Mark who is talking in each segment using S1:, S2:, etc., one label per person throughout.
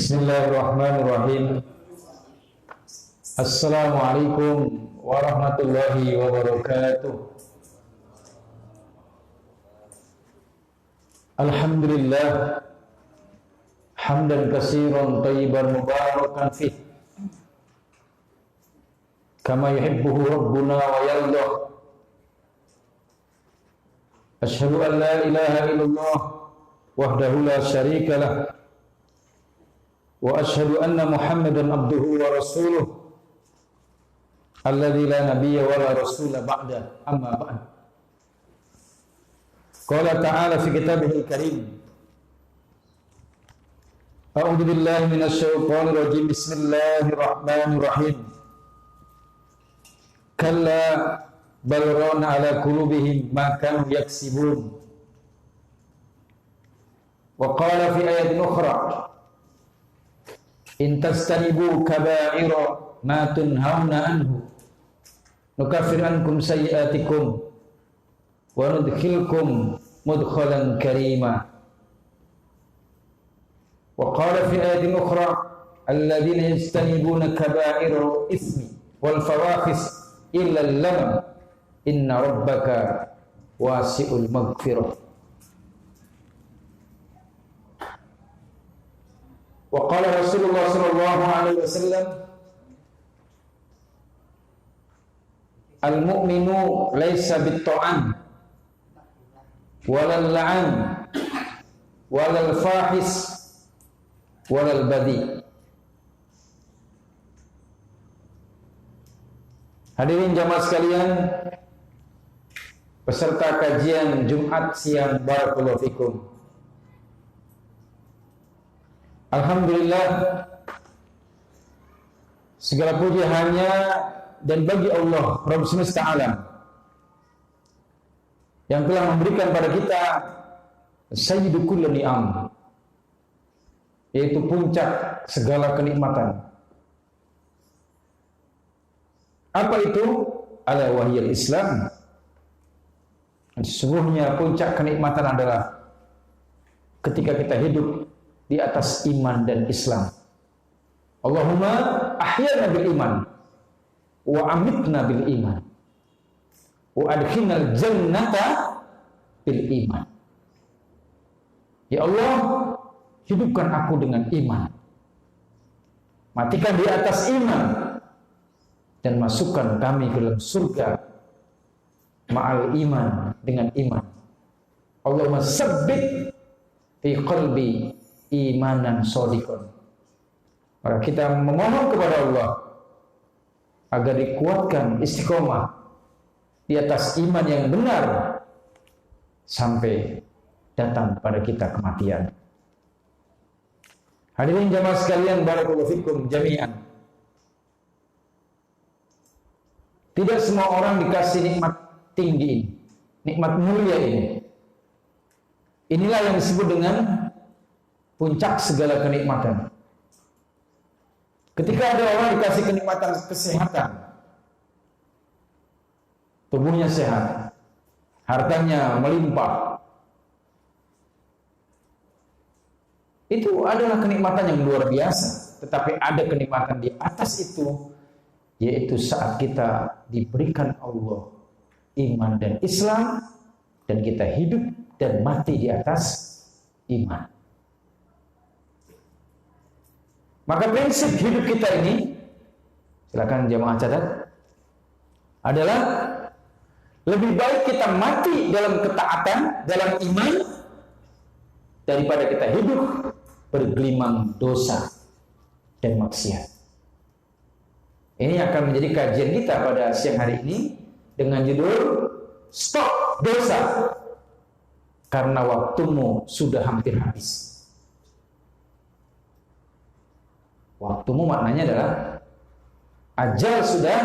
S1: Bismillahirrahmanirrahim. Assalamualaikum warahmatullahi wabarakatuh. Alhamdulillah hamdan katsiran thayyiban mubarakan fih kama yuhibbuhu rabbuna wa yardah. Asyhadu an la ilaha illallah wahdahu la syarika lah wa asyhadu anna Muhammadan abduhu wa rasuluh alladzi la nabiyya wa la rasula ba'da, amma ba'd. Qala ta'ala fi kitabihil karim, a'udzu billahi minasy syaithanir rajim, bismillahirrahmanirrahim. Kalla bal rana ala qulubihim ma kanu yaksibun. Wa qala fi ayatin ukhra, in tastanibu kaba'ira ma tunhauna anhu nukaffir ankum sayyi'atikum wa nudkhilkum mudkhalan karima. Wa qala fi ayatin ukhra, alladhina yastanibuna kaba'ira ismi wal fawahish illa al-lam inna rabbaka wasi'ul maghfirah. Wa qala Rasulullah sallallahu alaihi wasallam, al-mu'minu laysa bit-ta'an walal la'an walal fahis walal badi. Hadirin jamaah sekalian, peserta kajian Jumat siang, barakallahu fikum. Alhamdulillah, segala puji hanya dan bagi Allah Rabb semesta alam yang telah memberikan pada kita sayyidu kulli ni'am, yaitu puncak segala kenikmatan. Apa itu? Ala wahyil Islam. Sesungguhnya puncak kenikmatan adalah ketika kita hidup di atas iman dan Islam. Allahumma ahyana bil iman wa amitna bil iman wa adkhilnal jannata bil iman. Ya Allah, hidupkan aku dengan iman, matikan di atas iman, dan masukkan kami ke dalam surga ma'al iman, dengan iman. Allahumma sabbit fi qalbi imanan shadiqan. Maka kita memohon kepada Allah agar dikuatkan istiqomah di atas iman yang benar sampai datang pada kita kematian. Hadirin jamaah sekalian, barakallahu fikum jami'an. Tidak semua orang dikasih nikmat tinggi ini, nikmat mulia ini. Inilah yang disebut dengan puncak segala kenikmatan. Ketika ada orang dikasih kenikmatan kesehatan, tubuhnya sehat, hartanya melimpah, itu adalah kenikmatan yang luar biasa. Tetapi ada kenikmatan di atas itu, yaitu saat kita diberikan Allah iman dan Islam, dan kita hidup dan mati di atas iman. Maka prinsip hidup kita ini, silakan jamaah catat, adalah lebih baik kita mati dalam ketaatan, dalam iman, daripada kita hidup bergelimang dosa dan maksiat. Ini akan menjadi kajian kita pada siang hari ini dengan judul Stop Dosa, karena waktumu sudah hampir habis. Waktumu maknanya adalah ajal sudah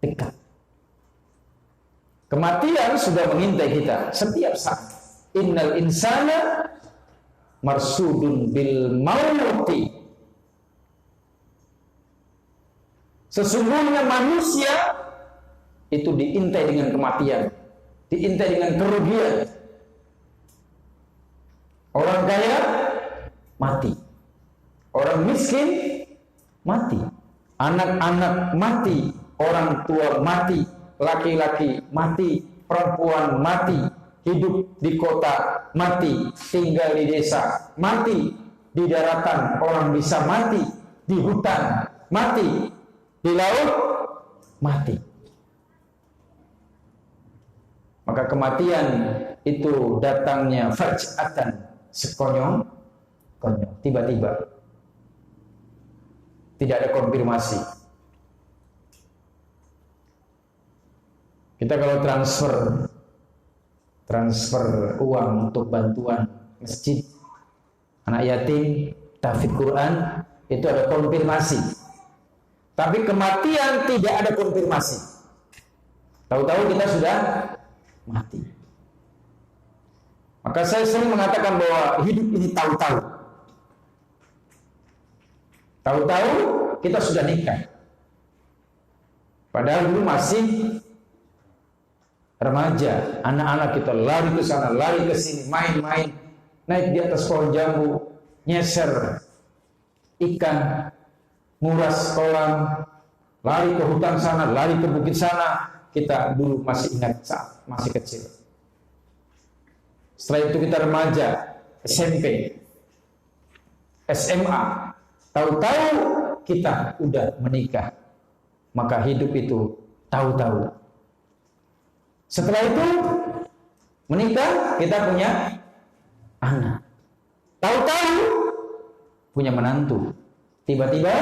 S1: dekat. Kematian sudah mengintai kita setiap saat. Innal insana marsudun bil mauti. Sesungguhnya manusia itu diintai dengan kematian, diintai dengan kerugian. Orang kaya mati, orang miskin mati, anak-anak mati, orang tua mati, laki-laki mati, perempuan mati, hidup di kota mati, tinggal di desa mati, di daratan orang bisa mati, di hutan mati, di laut mati. Maka kematian itu datangnya faj'atan, sekonyong-konyong, tiba-tiba. Tidak ada konfirmasi. Kita kalau transfer uang untuk bantuan masjid, anak yatim, tahfidz Quran, itu ada konfirmasi. Tapi kematian tidak ada konfirmasi. Tahu-tahu kita sudah mati. Maka saya sering mengatakan bahwa hidup ini tahu-tahu. Tahu-tahu kita sudah nikah. Padahal dulu masih remaja, anak-anak kita lari ke sana, lari ke sini, main-main, naik di atas pohon jambu, nyeser ikan, nguras kolam, lari ke hutan sana, lari ke bukit sana. Kita dulu masih ingat saat masih kecil. Setelah itu kita remaja, SMP, SMA. Tahu-tahu kita udah menikah. Maka hidup itu tahu-tahu. Setelah itu menikah, kita punya anak. Tahu-tahu punya menantu. Tiba-tiba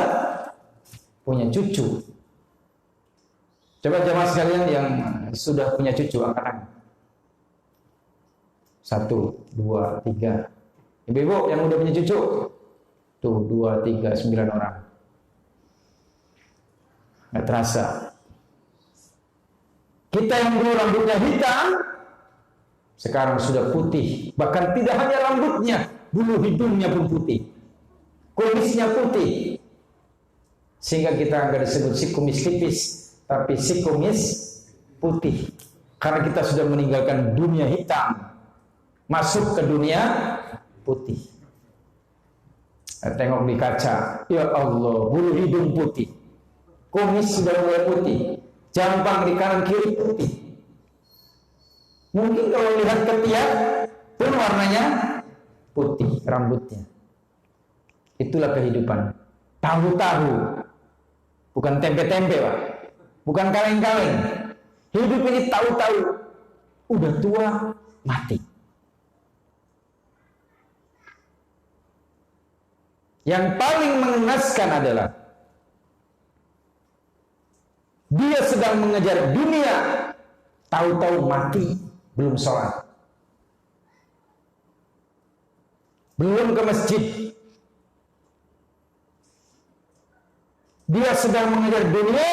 S1: punya cucu. Coba jemaah sekalian yang sudah punya cucu, angkat tangan. 1, 2, 3. Ibu-ibu yang udah punya cucu. Tuh, 2, 3, 9 orang. Nggak terasa. Kita yang dulu rambutnya hitam, sekarang sudah putih. Bahkan tidak hanya rambutnya, bulu hidungnya pun putih. Kumisnya putih. Sehingga kita nggak disebut si kumis tipis, tapi si kumis putih. Karena kita sudah meninggalkan dunia hitam, masuk ke dunia putih. Tengok di kaca, ya Allah, bulu hidung putih, kumis sudah mulai putih, jambang di kanan kiri putih. Mungkin kalau lihat ketiak pun warnanya putih, rambutnya. Itulah kehidupan. Tahu-tahu, bukan tempe-tempe, Pak. Bukan kaleng-kaleng. Hidup ini tahu-tahu, udah tua, mati. Yang paling mengenaskan adalah dia sedang mengejar dunia, tahu-tahu mati, belum sholat, belum ke masjid. Dia sedang mengejar dunia,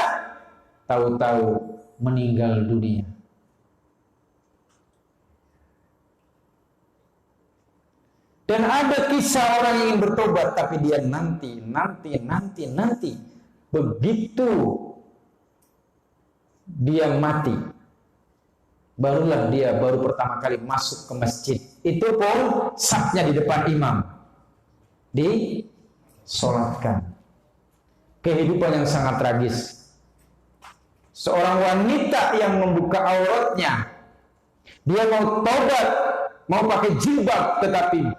S1: tahu-tahu meninggal dunia. Dan ada kisah orang yang ingin bertobat, tapi dia nanti. Begitu dia mati, barulah dia pertama kali masuk ke masjid. Itu pun safnya di depan imam, disolatkan. Kehidupan yang sangat tragis. Seorang wanita yang membuka auratnya, dia mau tobat, mau pakai jilbab, tetapi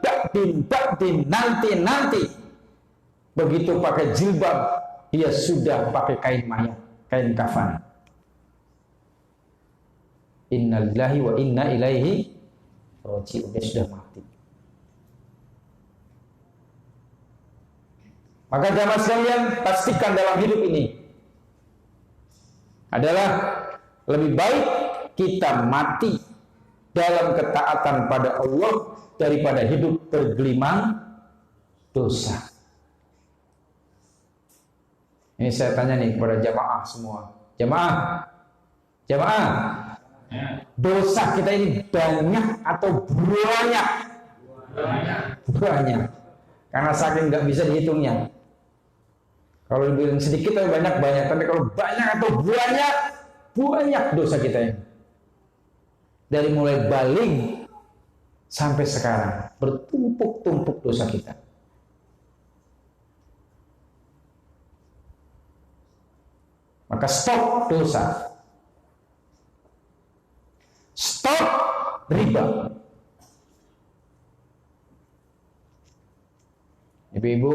S1: dakdin, nanti. Begitu pakai jilbab, dia sudah pakai kain mayat, kain kafan. Innalillahi wa inna ilaihi raji'un. Dia sudah mati. Maka jamaah sekalian, pastikan dalam hidup ini adalah lebih baik kita mati dalam ketaatan pada Allah daripada hidup tergelimang dosa. Ini saya tanya nih kepada jamaah semua. Jamaah, dosa kita ini banyak atau banyak? Banyak. Karena saking nggak bisa dihitungnya. Kalau dibilang sedikit atau banyak. Tapi kalau banyak atau banyak dosa kita ini. Dari mulai baling sampai sekarang bertumpuk-tumpuk dosa kita. Maka stop dosa. Stop riba. Ibu-ibu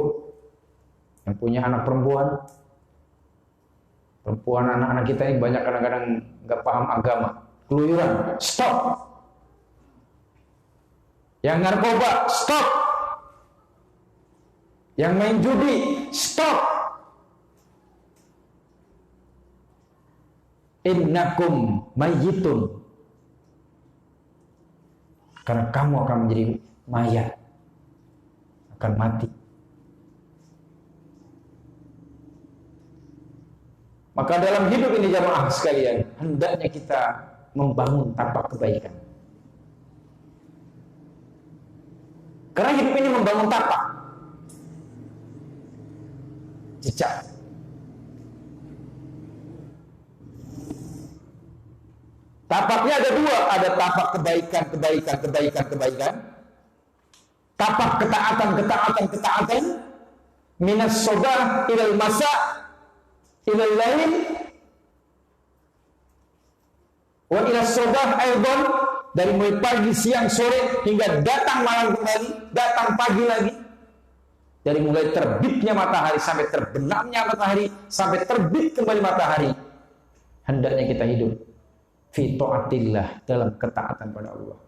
S1: yang punya anak perempuan anak-anak kita ini banyak kadang-kadang nggak paham agama, keluyuran, stop. Yang narkoba, stop. Yang main judi, stop. Innakum mayyitun. Karena kamu akan menjadi mayat, akan mati. Maka dalam hidup ini jamaah sekalian, hendaknya kita membangun tapak kebaikan. Karena hidup ini membangun tapak, jejak. Tapaknya ada dua, ada tapak kebaikan. Tapak ketaatan. Minas sobah ilal masa ilal lain wa ila sobah aidon, dari mulai pagi, siang, sore hingga datang malam kembali, datang pagi lagi. Dari mulai terbitnya matahari sampai terbenamnya matahari, sampai terbit kembali matahari, hendaknya kita hidup fi ta'atillah, dalam ketaatan pada Allah.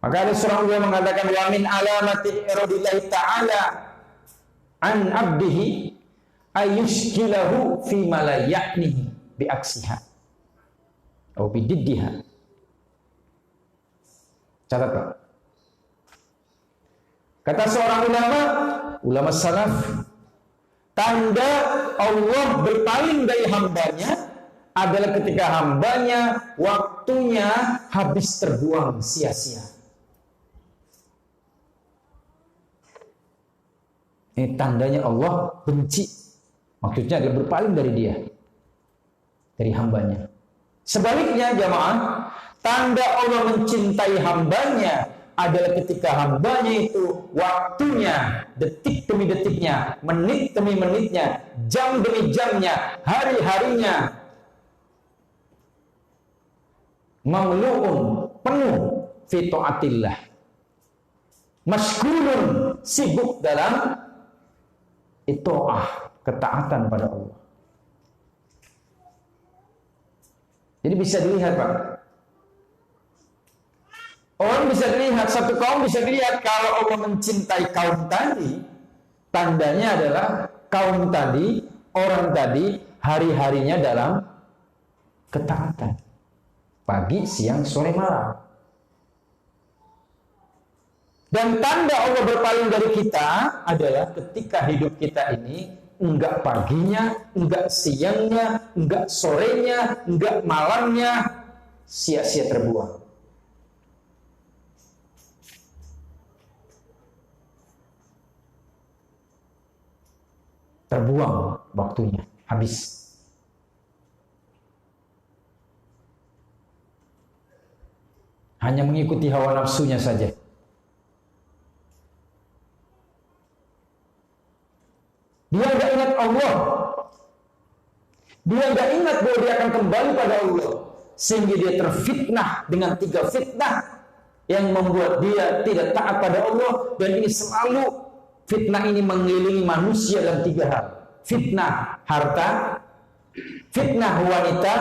S1: Maka ada seorang ulama mengatakan, wa min alamati iradillahi ta'ala an abdihi ayushkilahu fi ma la ya'nihi bi aksiha atau bi diddiha. Catat Pak. Kata seorang ulama salaf, tanda Allah berpaling dari hambanya adalah ketika hambanya waktunya habis terbuang sia-sia. Ini tandanya Allah benci. Maksudnya adalah berpaling dari dia, dari hambanya. Sebaliknya jamaah, tanda Allah mencintai hambanya adalah ketika hambanya itu waktunya, detik demi detiknya, menit demi menitnya, jam demi jamnya, hari-harinya mamlu'un, penuh fi ta'atillah, masyghulun, sibuk dalam ito'ah, ketaatan pada Allah. Jadi bisa dilihat Pak, orang bisa dilihat, satu kaum bisa dilihat kalau Allah mencintai kaum tadi, tandanya adalah kaum tadi, orang tadi hari-harinya dalam ketaatan, pagi, siang, sore, malam. Dan tanda Allah berpaling dari kita adalah ketika hidup kita ini enggak paginya, enggak siangnya, enggak sorenya, enggak malamnya sia-sia terbuang. Terbuang waktunya, habis. Hanya mengikuti hawa nafsunya saja. Dia enggak ingat Allah. Dia enggak ingat bahwa dia akan kembali pada Allah. Sehingga dia terfitnah dengan 3 fitnah yang membuat dia tidak taat pada Allah. Dan ini selalu, fitnah ini mengelilingi manusia dalam 3 hal. Fitnah harta, fitnah wanita,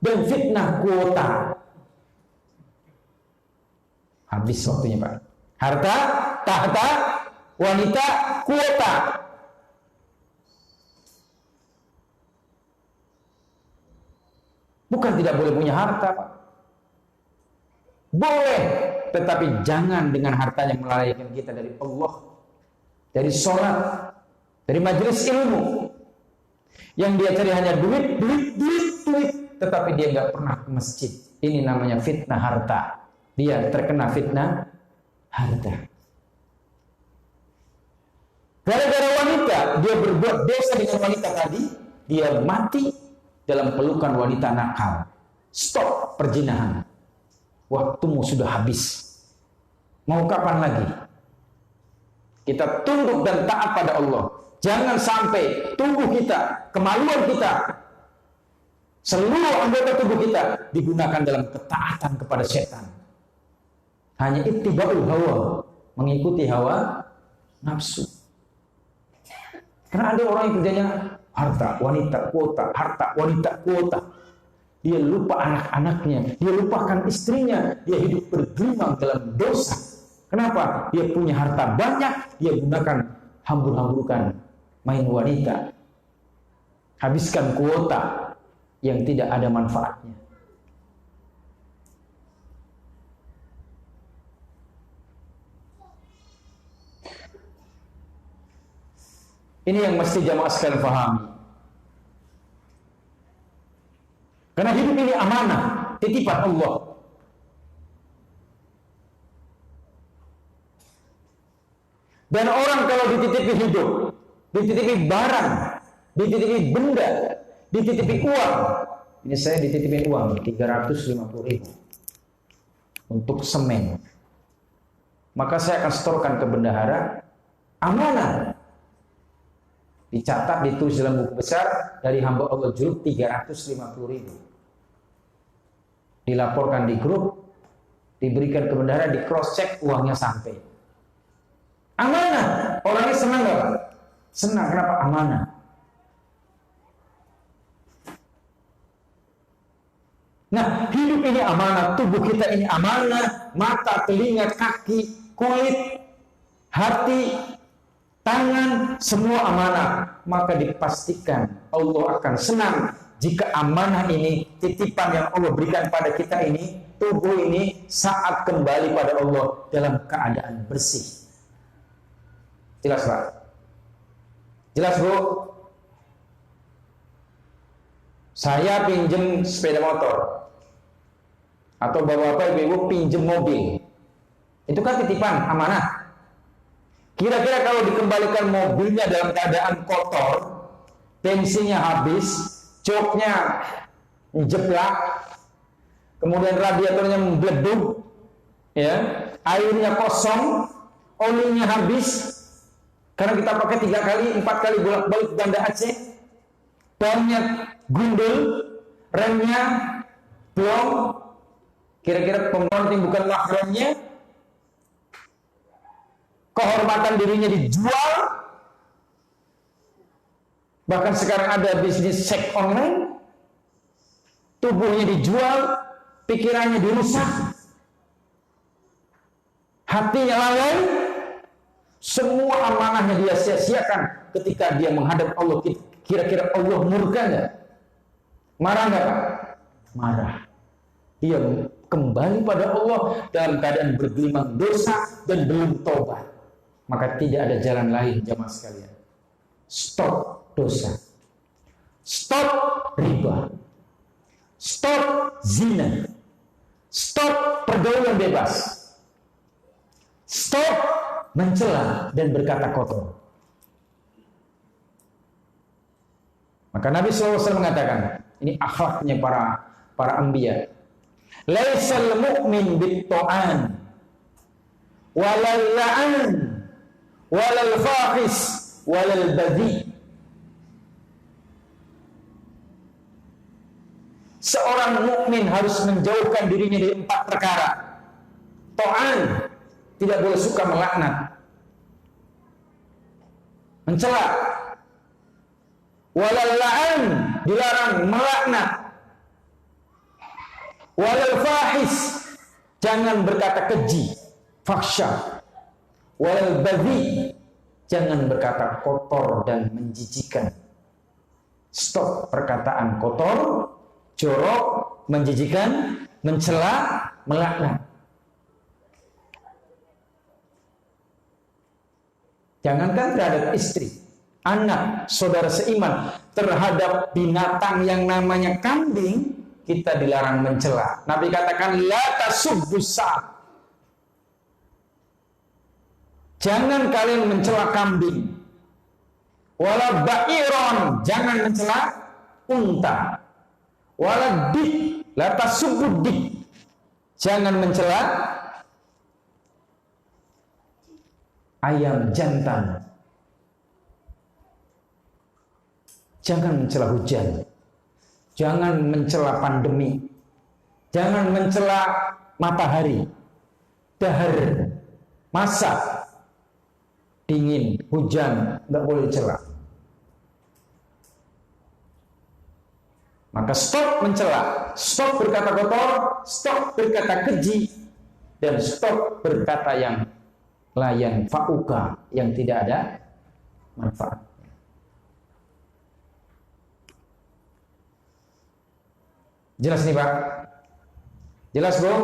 S1: dan fitnah kuota. Habis waktunya Pak. Harta, tahta, wanita, kuota. Bukan tidak boleh punya harta Pak. Boleh, tetapi jangan dengan hartanya melalaikan kita dari Allah, dari sholat, dari majelis ilmu. Yang dia cari hanya duit, tetapi dia nggak pernah ke masjid. Ini namanya fitnah harta. Dia terkena fitnah harta. Gara-gara wanita, dia berbuat dosa dengan wanita tadi, dia mati dalam pelukan wanita nakal. Stop perzinahan. Waktumu sudah habis. Mau kapan lagi? Kita tunduk dan taat pada Allah. Jangan sampai tubuh kita, kemaluan kita, seluruh anggota tubuh kita digunakan dalam ketaatan kepada setan. Hanya ittiba'ul hawa, mengikuti hawa nafsu. Karena ada orang yang kerjanya harta, wanita, kuota, harta, wanita, kuota. Dia lupa anak-anaknya, dia lupakan istrinya, dia hidup bergelimang dalam dosa. Kenapa? Dia punya harta banyak, dia gunakan hambur-hamburkan, main wanita, habiskan kuota yang tidak ada manfaatnya. Ini yang mesti jamaah sekalian pahami. Karena hidup ini amanah, titipan Allah. Dan orang kalau dititipi hidup, dititipi barang, dititipi benda, dititipi uang. Ini saya dititipin uang 350.000 untuk semen. Maka saya akan setorkan ke bendahara, amanah. Dicatat, ditulis dalam buku besar, dari hamba Allah Julub 350.000. Dilaporkan di grup, diberikan ke bendahara, di cross check, uangnya sampai. Amanah. Orangnya senang gak Pak? Senang. Kenapa? Amanah. Nah, hidup ini amanah, tubuh kita ini amanah, mata, telinga, kaki, kulit, hati, tangan, semua amanah. Maka dipastikan Allah akan senang jika amanah ini, titipan yang Allah berikan pada kita ini, tubuh ini saat kembali pada Allah dalam keadaan bersih. Jelas Pak? Jelas Bu? Saya pinjem sepeda motor, atau bapak-bapak ibu-ibu pinjem mobil, itu kan titipan, amanah. Kira-kira kalau dikembalikan mobilnya dalam keadaan kotor, bensinnya habis, joknya jeblak, kemudian radiatornya membleduk, ya, airnya kosong, olinya habis, karena kita pakai 3 kali, 4 kali bolak-balik Banda Aceh, bannya gundul, remnya blong, kira-kira pembantu bukan mahramnya, kehormatan dirinya dijual, bahkan sekarang ada bisnis seks online, tubuhnya dijual, pikirannya dirusak, hatinya lalai, semua amanahnya dia sia-siakan ketika dia menghadap Allah. Kira-kira Allah murka nggak? Marah nggak Pak? Marah. Dia kembali pada Allah dalam keadaan bergelimang dosa dan belum tobat. Maka tidak ada jalan lain jamaah sekalian. Stop dosa. Stop riba. Stop zina. Stop pergaulan bebas. Stop mencela dan berkata kotor. Maka Nabi SAW mengatakan, ini akhlaknya para anbiya. Laisal mu'min bit-ta'an walal la'an walal fahis walal badhi. Seorang mukmin harus menjauhkan dirinya dari 4 perkara. Ta'an, tidak boleh suka melaknat, mencela. Walal la'an, dilarang melaknat. Walal fahis, jangan berkata keji, fahsya. Walal badhi, jangan berkata kotor dan menjijikan. Stop perkataan kotor, jorok, menjijikan, mencela, melaknat. Jangankan terhadap istri, anak, saudara seiman, terhadap binatang yang namanya kambing, kita dilarang mencela. Nabi katakan, la tasubbus sa'. Jangan kalian mencela kambing. Wala ba'iron, jangan mencela unta. Wala dik, la tasubbud dik. Jangan mencela ayam jantan. Jangan mencela hujan, jangan mencela pandemi, jangan mencela matahari, dahar, masa, dingin, hujan, tidak boleh dicela. Maka stop mencela, stop berkata kotor, stop berkata keji, dan stop berkata yang layan fa'uka, yang tidak ada manfaat. Jelas nih Pak? Jelas Bu?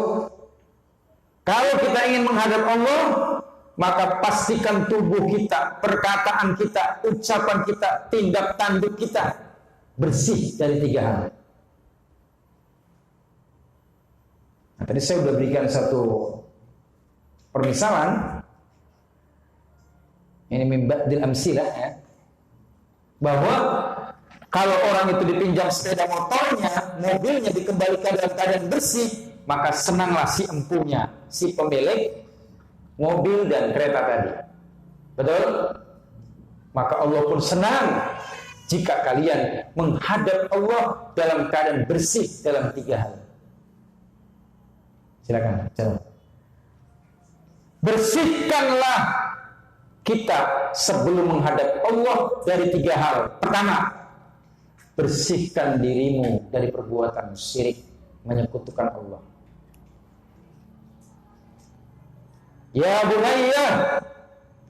S1: Kalau kita ingin menghadap Allah, maka pastikan tubuh kita, perkataan kita, ucapan kita, tindak tanduk kita bersih dari 3 hal. Nah, tadi saya sudah berikan satu permisalan, ini mimba'dil amsilah ya, bahwa kalau orang itu dipinjam sepeda motornya, mobilnya dikembalikan dalam keadaan bersih, maka senanglah si empunya, si pemilik mobil dan kereta tadi. Betul? Maka Allah pun senang jika kalian menghadap Allah dalam keadaan bersih dalam 3 hal. Silakan, jawab. Bersihkanlah kita sebelum menghadap Allah dari 3 hal. Pertama, bersihkan dirimu dari perbuatan syirik, menyekutukan Allah. Ya bunayya,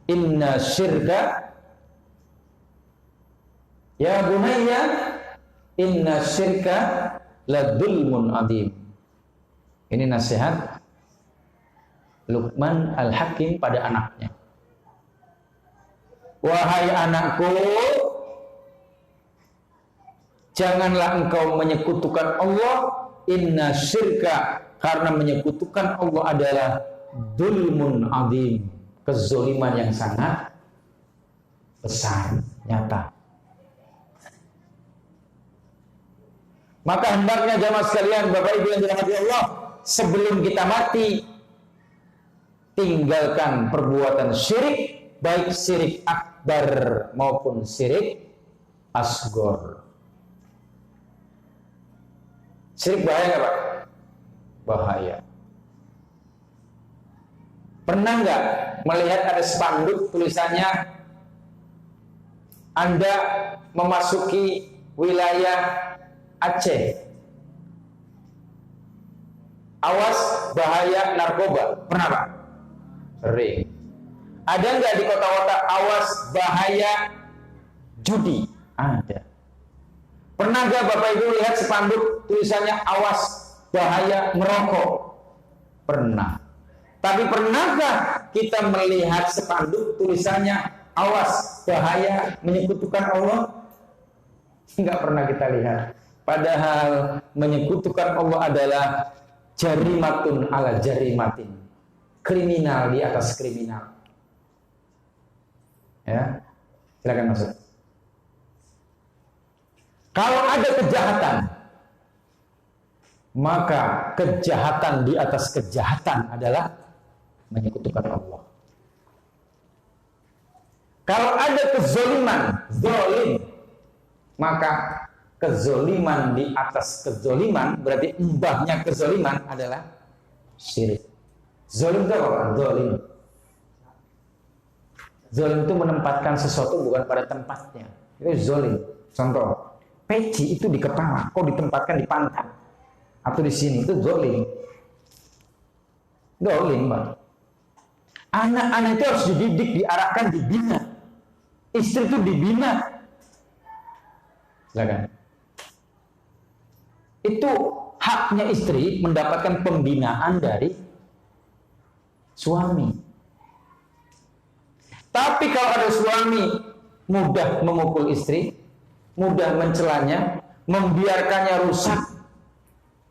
S1: inna syirka, ya bunayya, inna syirka ladulmun adim. Ini nasihat Luqman Al-Hakim pada anaknya. Wahai anakku, janganlah engkau menyekutukan Allah. Inna syirka, karena menyekutukan Allah adalah dulmun adim, kezoliman yang sangat besar, nyata. Maka hendaknya jamaah sekalian, Bapak Ibu yang dirahmati Allah, sebelum kita mati, tinggalkan perbuatan syirik, baik syirik akbar maupun syirik asgor. Syirik bahaya nggak Pak? Bahaya. Pernah nggak melihat ada spanduk tulisannya, Anda memasuki wilayah Aceh, awas bahaya narkoba? Pernah Pak? Sering. Ada nggak di kota-kota awas bahaya judi? Ada. Pernah nggak Bapak Ibu lihat spanduk tulisannya awas bahaya merokok? Pernah. Tapi pernahkah kita melihat spanduk tulisannya awas bahaya menyekutukan Allah? Enggak pernah kita lihat. Padahal menyekutukan Allah adalah jarimatun ala jarimatin, kriminal di atas kriminal. Ya, silakan masuk. Kalau ada kejahatan, maka kejahatan di atas kejahatan adalah menyekutukan Allah. Kalau ada kezoliman, zolim, maka kezoliman di atas kezoliman, berarti mbahnya kezoliman adalah syirik. Zolim itu apa? Zolim. Zolim itu menempatkan sesuatu bukan pada tempatnya. Itu zolim. Contoh, peci itu di kepala, kok ditempatkan di pantat atau di sini, itu zolim. Zolim, Pak. Anak-anak itu harus dididik, diarahkan, dibina. Istri itu dibina. Silakan. Itu haknya istri mendapatkan pembinaan dari suami. Tapi kalau ada suami mudah memukul istri, mudah mencelanya, membiarkannya rusak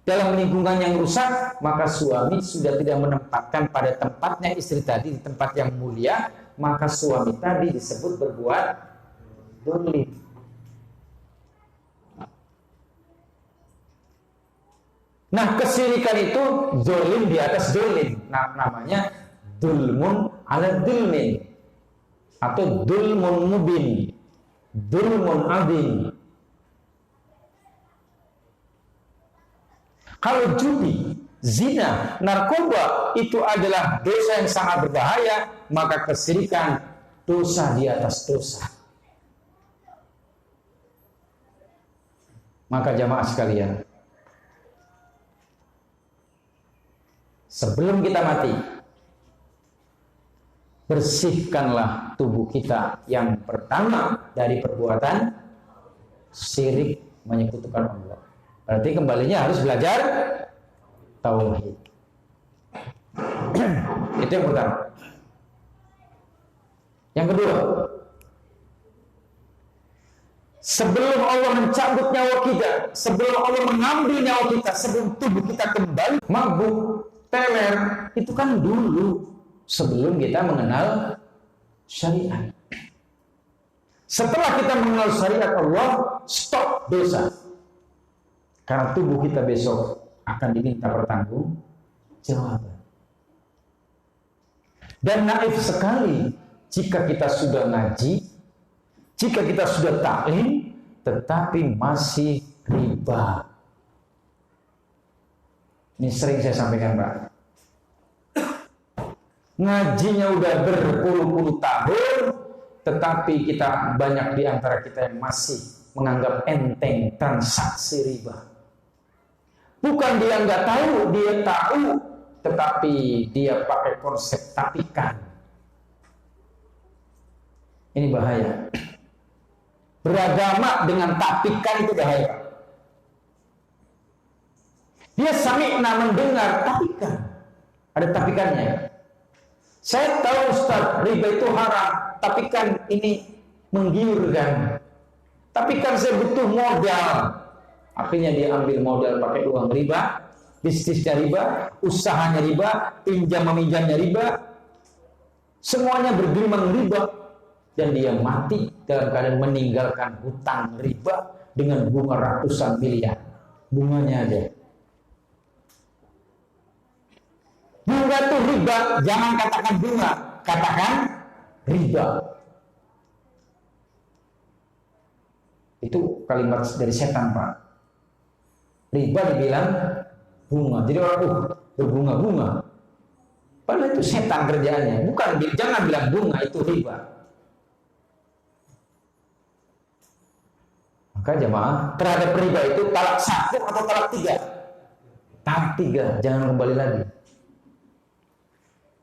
S1: dalam lingkungan yang rusak, maka suami sudah tidak menempatkan pada tempatnya istri tadi di tempat yang mulia, maka suami tadi disebut berbuat dolim. Nah, kesyirikan itu zolim di atas zolim. Nah, namanya dulmun ala dulmin atau dulmun mubin, dulmun adin, Kalau judi, zina, narkoba itu adalah dosa yang sangat berbahaya, maka kesyirikan dosa di atas dosa. Maka jamaah sekalian, sebelum kita mati, bersihkanlah tubuh kita yang pertama dari perbuatan syirik, menyekutukan Allah. Berarti kembalinya harus belajar tauhid. Itu yang pertama. Yang kedua, sebelum Allah mencabut nyawa kita, sebelum Allah mengambil nyawa kita, sebelum tubuh kita kembali mabuk, teler, itu kan dulu sebelum kita mengenal syariat. Setelah kita mengenal syariat Allah, stop dosa. Karena tubuh kita besok akan diminta pertanggungjawaban. Dan naif sekali jika kita sudah ngaji, jika kita sudah taklim, tetapi masih riba. Ini sering saya sampaikan, Pak. Ngajinya udah berpuluh-puluh tahun, tetapi kita banyak di antara kita yang masih menganggap enteng transaksi riba. Bukan dia nggak tahu, dia tahu, tetapi dia pakai konsep tapikan. Ini bahaya. Beragama dengan tapikan itu bahaya. Dia sami'na mendengar tapikan. Ada tapikannya. Saya tahu Ustaz, riba itu haram, tapi kan ini menggiurkan. Tapi kan saya butuh modal. Akhirnya dia ambil modal pakai uang riba, bisnisnya riba, usahanya riba, pinjam-meminjamnya riba, semuanya bergelimang riba, dan dia mati dalam keadaan meninggalkan hutang riba dengan bunga ratusan miliar. Bunganya aja. Bunga itu riba, jangan katakan bunga, katakan riba. Itu kalimat dari setan, Pak. Riba dibilang bunga. Jadi orang berbunga-bunga. Padahal itu setan kerjaannya. Bukan, jangan bilang bunga, itu riba. Maka jemaah, terhadap riba itu talak 1 atau talak 3? Talak 3, jangan kembali lagi.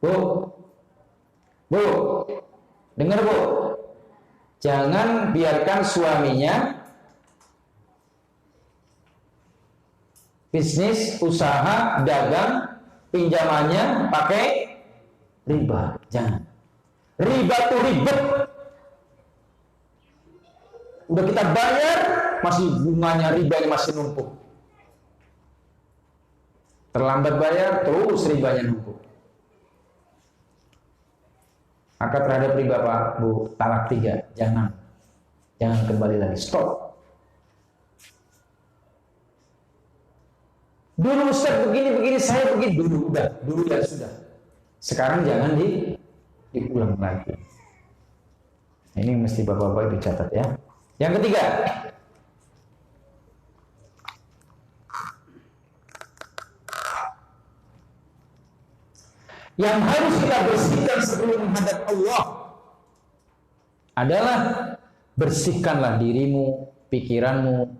S1: Bu, dengar Bu. Jangan biarkan suaminya bisnis, usaha, dagang, pinjamannya pakai riba. Jangan. Riba itu ribet. Udah kita bayar, masih bunganya, ribanya masih numpuk. Terlambat bayar, terus ribanya numpuk. Maka terhadap riba, Pak, Bu, talak 3. Jangan kembali lagi. Stop. Dulu Ustaz begini, saya begini. Dulu ya sudah. Sekarang jangan diulang lagi. Ini mesti bapak-bapak dicatat ya. Yang ketiga, yang harus kita bersihkan sebelum menghadap Allah adalah bersihkanlah dirimu, pikiranmu,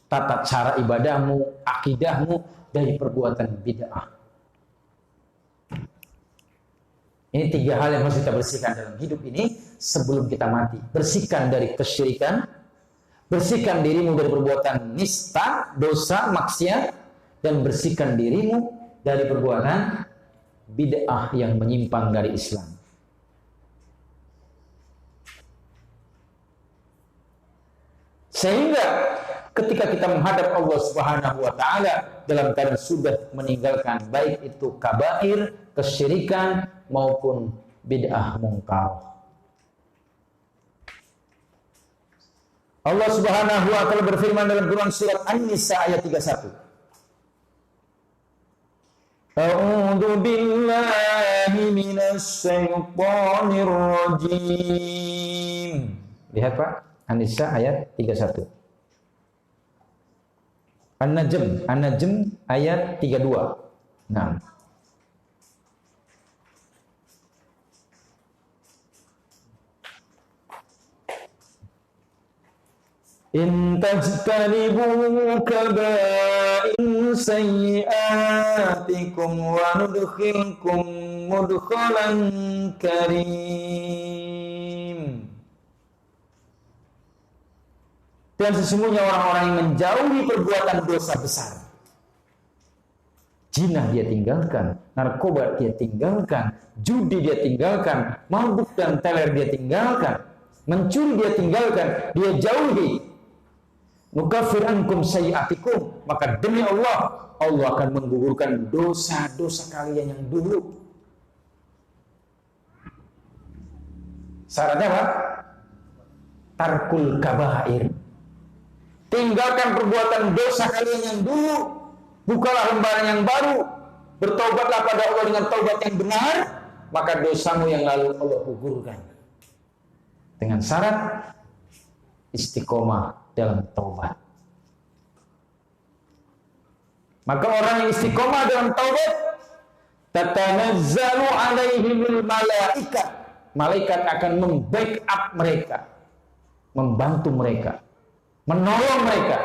S1: tata cara ibadahmu, akidahmu dari perbuatan bid'ah. Ini 3 hal yang harus kita bersihkan dalam hidup ini sebelum kita mati. Bersihkan dari kesyirikan, bersihkan dirimu dari perbuatan nista, dosa, maksiat, dan bersihkan dirimu dari perbuatan bid'ah yang menyimpang dari Islam. Sehingga ketika kita menghadap Allah Subhanahu wa taala dalam keadaan sudah meninggalkan baik itu kabair, kesyirikan maupun bid'ah mungkar. Allah Subhanahu wa taala berfirman dalam Quran surat An-Nisa ayat 31. A'udzu billahi minasy syaithanir rajim. Lihat Pak, An-Nisa ayat 31. An-Najm ayat 32. Nah. In tajtanibu kaba'in sayyi'atikum wa nudkhilkum mudkhalan karim. Dan sesungguhnya orang-orang yang menjauhi perbuatan dosa besar, zina dia tinggalkan, narkoba dia tinggalkan, judi dia tinggalkan, mabuk dan teler dia tinggalkan, mencuri dia tinggalkan, dia jauhi. Nukaffir ankum sayyi'atikum, maka demi Allah, Allah akan menggugurkan dosa-dosa kalian yang dulu. Syaratnya apa? Tarkul kabair. Tinggalkan perbuatan dosa kalian yang dulu, bukalah lembaran yang baru, bertobatlah pada Allah dengan taubat yang benar, maka dosamu yang lalu Allah gugurkan. Dengan syarat istiqomah dalam taubat. Maka orang yang istiqomah dalam taubat, tatanazzalu alaihimul malaikat. Malaikat akan membackup mereka, membantu mereka, menolong mereka.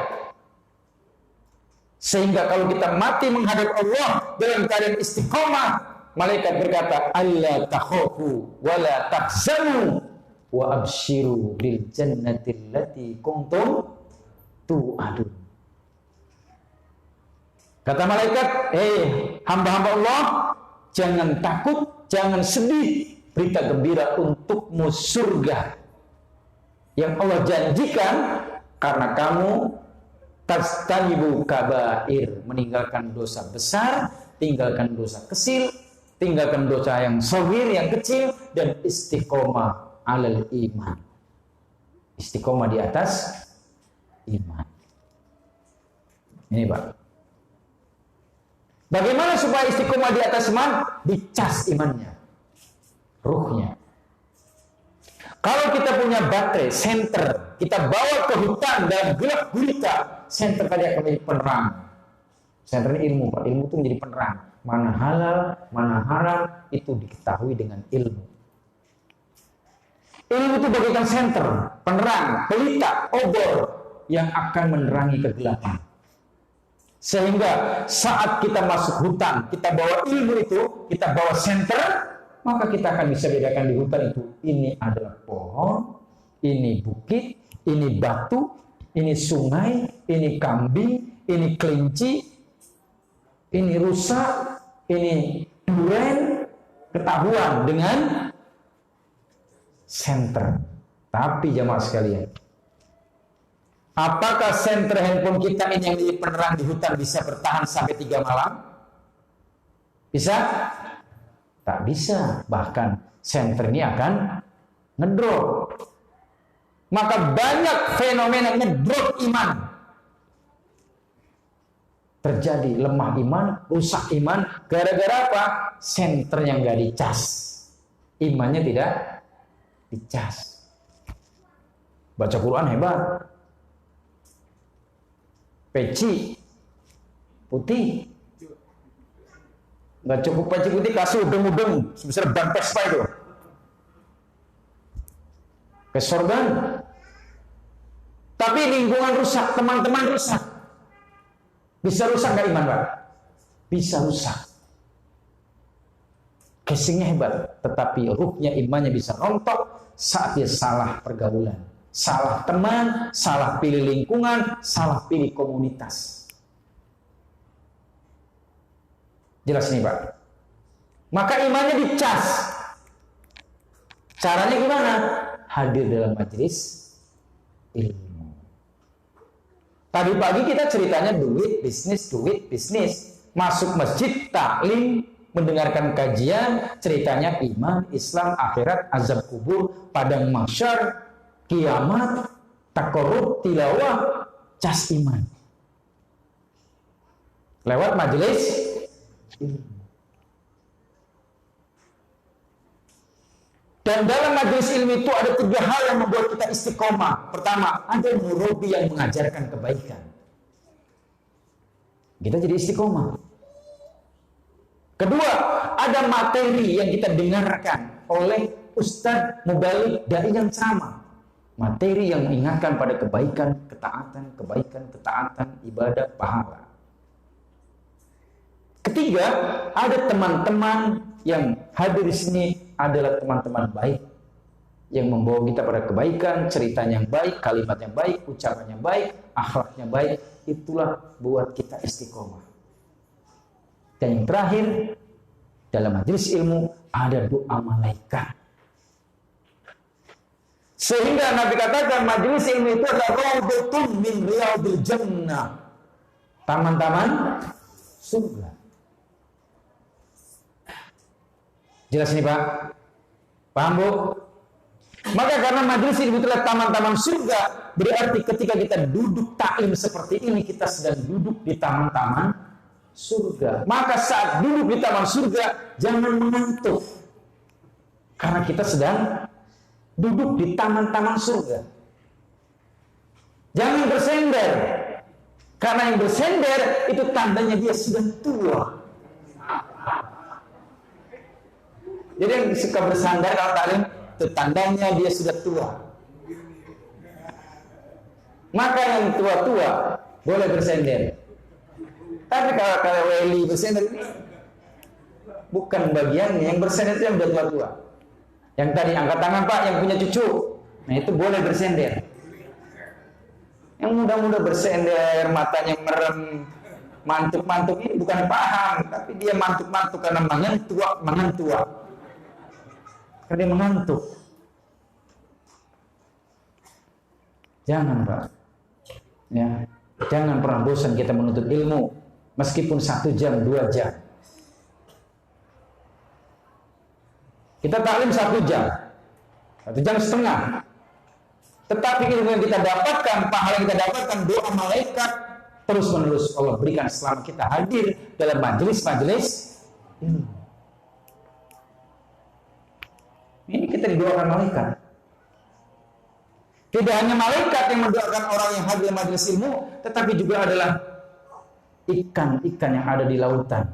S1: Sehingga kalau kita mati menghadap Allah dalam keadaan istiqomah, malaikat berkata, alla takhafu wa la tahzanu wa abshiru bil jannati allati kuntum tu'adun. Kata malaikat, hamba-hamba Allah, jangan takut, jangan sedih, berita gembira untukmu surga yang Allah janjikan karena kamu tajtanibu kabair, meninggalkan dosa besar, tinggalkan dosa kecil, tinggalkan dosa yang shagir, yang kecil, dan istiqomah alal iman. Istiqomah di atas iman. Ini Pak. Bagaimana supaya istiqomah di atas iman? Dicas imannya, ruhnya. Kalau kita punya baterai, senter, kita bawa ke hutan dan gelap gulita, senter tadi akan menjadi penerang. Senter ini ilmu, Pak. Ilmu itu menjadi penerang. Mana halal, mana haram, itu diketahui dengan ilmu. Ilmu itu bagaikan senter, penerang, pelita, obor yang akan menerangi kegelapan. Sehingga saat kita masuk hutan, kita bawa ilmu itu, kita bawa senter, maka kita akan bisa bedakan di hutan itu, ini adalah pohon, ini bukit, ini batu, ini sungai, ini kambing, ini kelinci, ini rusa, ini duren, ketahuan dengan senter. Tapi jamaah sekalian, apakah senter handphone kita ini yang jadi penerang di hutan bisa bertahan sampai 3 malam? Bisa? Tak bisa. Bahkan senter ini akan ngedrop. Maka banyak fenomena ngedrop iman terjadi, lemah iman, rusak iman, gara-gara apa? Senternya nggak dicas, imannya tidak dicas. Baca Quran hebat, peci putih, nggak cukup peci putih, kasih udeng-udeng sebesar ban Vespa itu, ke sorban. Tapi lingkungan rusak, teman-teman rusak, bisa rusak nggak iman, Pak? Bisa rusak. Casingnya hebat, tetapi ruhnya, imannya bisa rontok saat dia salah pergaulan, salah teman, salah pilih lingkungan, salah pilih komunitas. Jelas nih Pak. Maka imannya dicas. Caranya gimana? Hadir dalam majelis ilmu. Tadi pagi kita ceritanya duit, bisnis. Masuk masjid, taklim, mendengarkan kajian, ceritanya iman, Islam, akhirat, azab kubur, padang mahsyar, kiamat, takorub, tilawah, cas iman. Lewat majelis ilmu. Dan dalam majelis ilmu itu ada 3 hal yang membuat kita istiqomah. Pertama, ada murabi yang mengajarkan kebaikan. kita jadi istiqomah. Kedua, ada materi yang kita dengarkan oleh ustadz, mubalik, dai yang ceramah. Materi yang mengingatkan pada kebaikan, ketaatan, ibadah, pahala. Ketiga, ada teman-teman yang hadir di sini adalah teman-teman baik yang membawa kita pada kebaikan, ceritanya yang baik, kalimat yang baik, ucapannya baik, akhlaknya baik. Itulah buat kita istiqomah. Dan yang terakhir, dalam majelis ilmu ada doa malaikat. Sehingga Nabi katakan majelis ilmu itu adalah raudhatun min riyadil jannah, taman-taman surga. Jelas ini Pak? Paham Bu? Maka karena majelis ilmu itu adalah taman-taman surga, berarti ketika kita duduk taklim seperti ini, kita sedang duduk di taman-taman surga. Maka saat duduk di taman surga, jangan mengantuk, karena kita sedang duduk di taman-taman surga. Jangan bersender, karena yang bersender itu tandanya dia sudah tua. Jadi yang suka bersandar kalau taklim itu tandanya dia sudah tua. Maka yang tua-tua boleh bersender. Tapi kalau weli bersender ini bukan bagiannya. Yang bersender itu yang udah tua-tua. Yang tadi angkat tangan Pak, yang punya cucu, nah itu boleh bersender. Yang muda-muda bersender, matanya merem, mantuk-mantuk ini bukan paham, tapi dia mantuk-mantuk karena mengantuk. Karena dia mengantuk. Jangan Pak, ya, jangan pernah bosan kita menuntut ilmu, meskipun 1 jam, 2 jam. Kita taklim 1 jam, 1 jam setengah. Tetapi ilmu yang kita dapatkan, pahala yang kita dapatkan, doa malaikat terus menerus Allah berikan selama kita hadir dalam majelis-majelis ilmu. Ini kita didoakan malaikat. Tidak hanya malaikat yang mendoakan orang yang hadir dalam majelis ilmu, tetapi juga adalah ikan-ikan yang ada di lautan.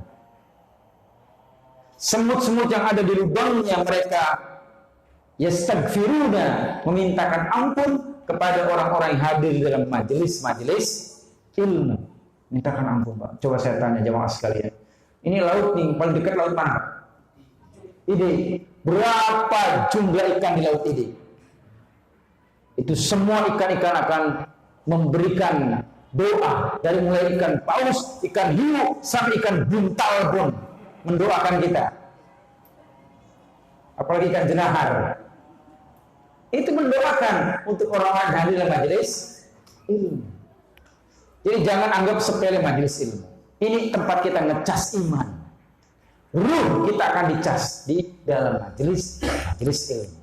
S1: Semut-semut yang ada di lubangnya, mereka yastaghfiruna, memintakan ampun kepada orang-orang yang hadir di dalam majelis-majelis ilmu. Mintakan ampun Pak. Coba saya tanya jemaah sekalian, ini laut nih, paling dekat laut mana? Ide, berapa jumlah ikan di laut Ide? Itu semua ikan-ikan akan memberikan doa, dari mulai ikan paus, ikan hiu, sampai ikan buntal pun mendoakan kita. Apalagi ikan jenahar, itu mendoakan untuk orang-orang yang hadir dalam majelis ilmu. Jadi jangan anggap sepele majelis ilmu. Ini tempat kita ngecas iman. Ruh kita akan dicas di dalam majelis ilmu.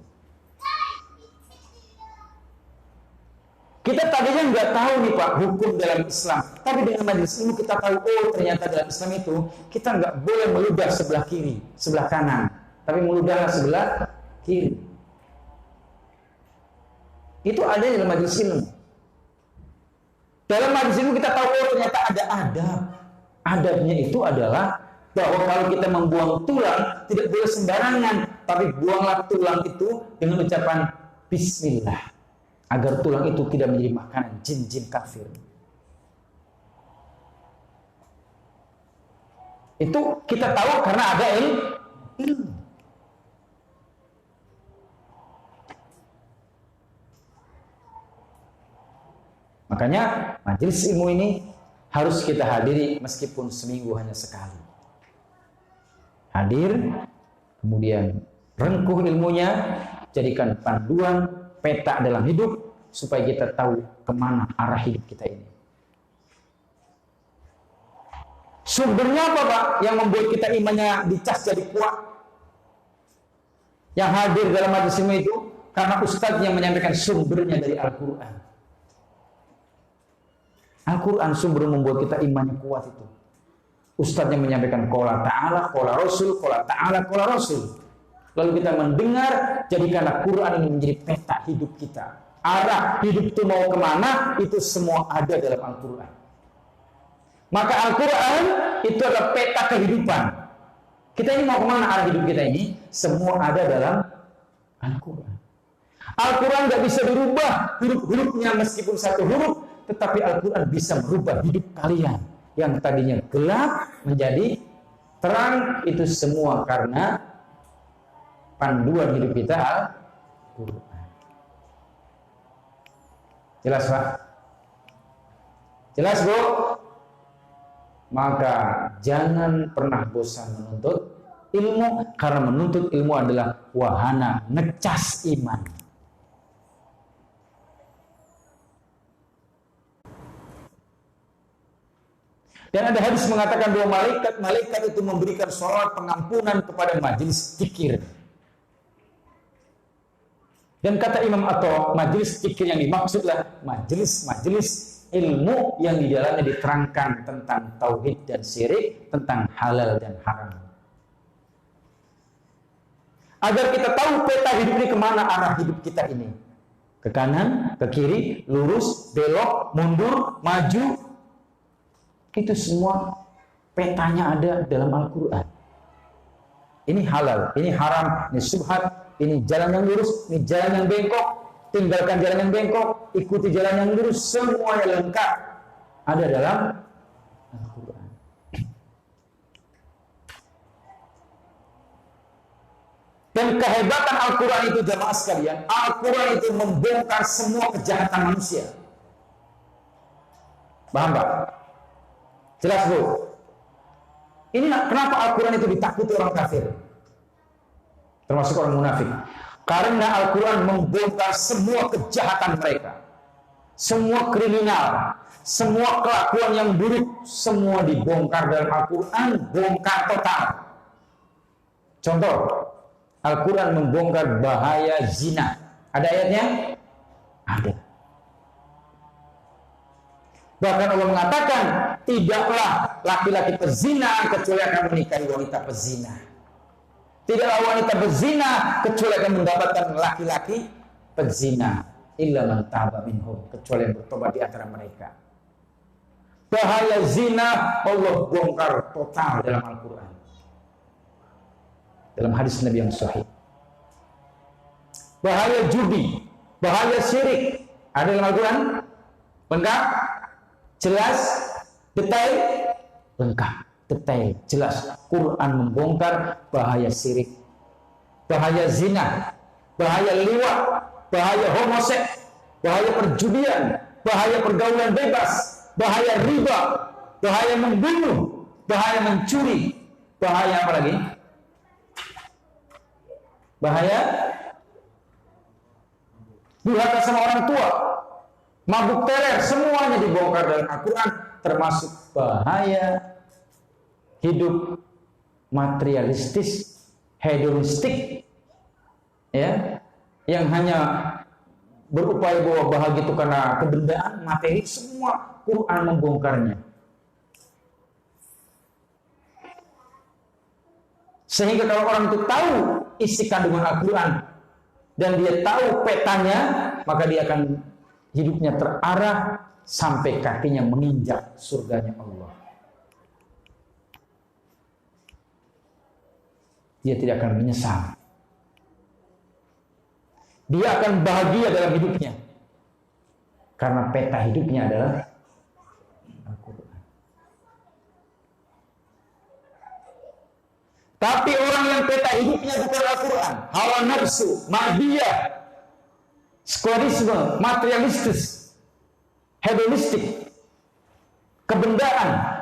S1: Kita tadinya nggak tahu nih Pak hukum dalam Islam, tapi dengan majelis ilmu kita tahu, oh ternyata dalam Islam itu kita nggak boleh meludah sebelah kiri, sebelah kanan, tapi meludahlah sebelah kiri. Itu ada dalam majelis ilmu. Dalam majelis ilmu kita tahu, oh ternyata ada adab. Adabnya itu adalah bahwa kalau kita membuang tulang tidak boleh sembarangan, tapi buanglah tulang itu dengan ucapan Bismillah, agar tulang itu tidak menjadi makanan jin-jin kafir. Itu kita tahu karena ada ilmu. Makanya majelis ilmu ini harus kita hadiri meskipun seminggu hanya sekali. Hadir, kemudian rengkuh ilmunya, jadikan panduan, peta dalam hidup, supaya kita tahu kemana arah hidup kita ini. Sumbernya apa Pak? Yang membuat kita imannya dicas jadi kuat. Yang hadir dalam majelis ilmu itu karena ustadz yang menyampaikan sumbernya dari Al-Quran. Al-Quran sumber membuat kita imannya kuat itu. Ustadz yang menyampaikan qala ta'ala, qala rasul, qala ta'ala, qala rasul. Lalu kita mendengar, jadikanlah Quran ini menjadi peta hidup kita. Arah hidup itu mau kemana, itu semua ada dalam Al-Quran. Maka Al-Quran itu adalah peta kehidupan. Kita ini mau kemana arah hidup kita ini? Semua ada dalam Al-Quran. Al-Quran nggak bisa dirubah huruf-hurufnya meskipun satu huruf, tetapi Al-Quran bisa merubah hidup kalian yang tadinya gelap menjadi terang. Itu semua karena panduan hidup kita Al-Quran. Jelas Pak? Jelas Bu? Maka jangan pernah bosan menuntut ilmu, karena menuntut ilmu adalah wahana ngecas iman. Dan ada hadis mengatakan bahwa malaikat itu memberikan sholawat pengampunan kepada majelis zikir. Dan kata Imam Atha, majelis zikir yang dimaksudlah majelis ilmu yang di dalamnya diterangkan tentang tauhid dan syirik, tentang halal dan haram. Agar kita tahu peta hidup ini kemana arah hidup kita ini. Ke kanan, ke kiri, lurus, belok, mundur, maju. Itu semua petanya ada dalam Al-Quran. Ini halal, ini haram, ini subhat, ini jalan yang lurus, ini jalan yang bengkok. Tinggalkan jalan yang bengkok, ikuti jalan yang lurus, semuanya lengkap ada dalam Al-Quran. Dan kehebatan Al-Quran itu jamaah sekalian, Al-Quran itu membongkar semua kejahatan manusia. Paham Pak? Jelas Bu? Ini kenapa Al-Quran itu ditakuti orang kafir, termasuk orang munafik? Karena Al-Quran membongkar semua kejahatan mereka, semua kriminal, semua kelakuan yang buruk, semua dibongkar dalam Al-Quran, bongkar total. Contoh, Al-Quran membongkar bahaya zina. Ada ayatnya? Ada. Bahkan Allah mengatakan, tidaklah laki-laki pezina kecuali akan menikahi wanita pezina. Tidaklah wanita berzina kecuali akan mendapatkan laki-laki pezina. Illa man taba minhum, kecuali yang bertobat di antara mereka. Bahaya zina Allah bongkar total dalam Al-Quran. Dalam hadis Nabi yang sahih. Bahaya judi, bahaya syirik ada dalam Al-Quran. Lengkap, jelas, detail, lengkap. Detail, jelas. Quran membongkar bahaya syirik, bahaya zina, bahaya liwat, bahaya homoseks, bahaya perjudian, bahaya pergaulan bebas, bahaya riba, bahaya membunuh, bahaya mencuri, bahaya apa lagi? Bahaya durhaka sama orang tua, mabuk teler, semuanya dibongkar dalam Al-Quran, termasuk bahaya hidup materialistis, hedonistik, ya, yang hanya berupaya bahwa bahagia itu karena kebendaan, materi, semua Quran membongkarnya. Sehingga kalau orang itu tahu isi kandungan Al-Quran dan dia tahu petanya, maka dia akan hidupnya terarah sampai kakinya menginjak surganya Allah. Dia tidak akan menyesal. Dia akan bahagia dalam hidupnya. Karena peta hidupnya adalah Al-Quran. Tapi orang yang peta hidupnya bukan Al-Quran, hawa nafsu, madiyah, skorisme, materialistis, hedonistik, kebendaan,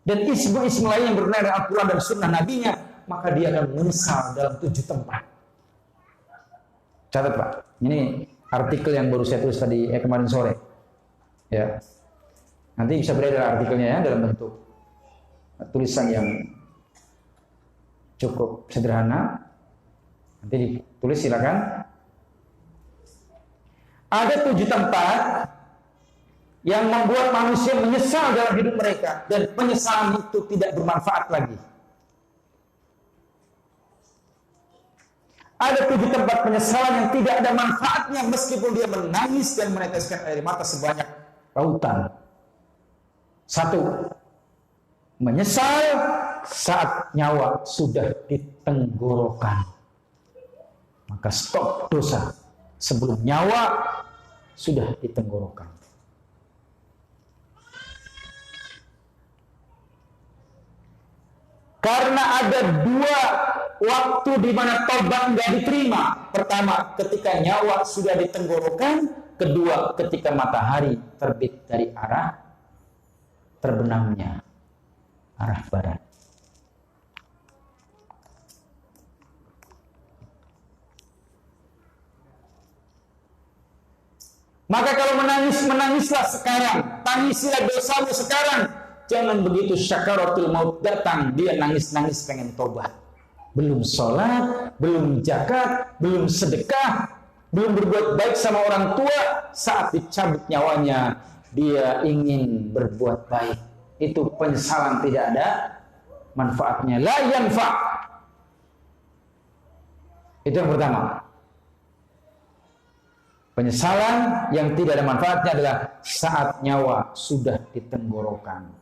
S1: dan ismu-ismu lain yang berkenaan dengan Al-Quran dan Sunnah Nabi-Nya, maka dia akan menyesal dalam 7 tempat. Catat Pak, ini artikel yang baru saya tulis tadi kemarin sore. Ya, nanti bisa beredar artikelnya ya dalam bentuk tulisan yang cukup sederhana. Nanti ditulis silakan. Ada 7 tempat yang membuat manusia menyesal dalam hidup mereka, dan penyesalan itu tidak bermanfaat lagi. Ada 7 tempat penyesalan yang tidak ada manfaatnya meskipun dia menangis dan meneteskan air mata sebanyak lautan. Satu, menyesal saat nyawa sudah di tenggorokan. Maka stop dosa sebelum nyawa sudah di tenggorokan. Karena ada dua waktu di mana tobat nggak diterima. Pertama, ketika nyawa sudah di tenggorokan. Kedua, ketika matahari terbit dari arah terbenamnya arah barat. Maka kalau menangis, menangislah sekarang. Tangisilah dosamu sekarang. Jangan begitu syakaratul maut datang, dia nangis-nangis pengen tobat. Belum sholat, belum zakat, belum sedekah, belum berbuat baik sama orang tua. Saat dicabut nyawanya, dia ingin berbuat baik. Itu penyesalan tidak ada manfaatnya. La yanfa'. Itu yang pertama. Penyesalan yang tidak ada manfaatnya adalah saat nyawa sudah di tenggorokan.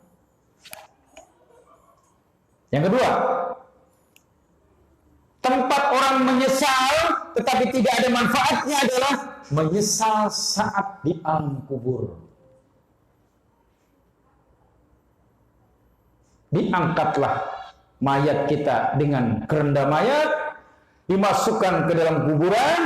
S1: Yang kedua, tempat orang menyesal tetapi tidak ada manfaatnya adalah menyesal saat di alam kubur. Diangkatlah mayat kita dengan kerenda mayat, dimasukkan ke dalam kuburan.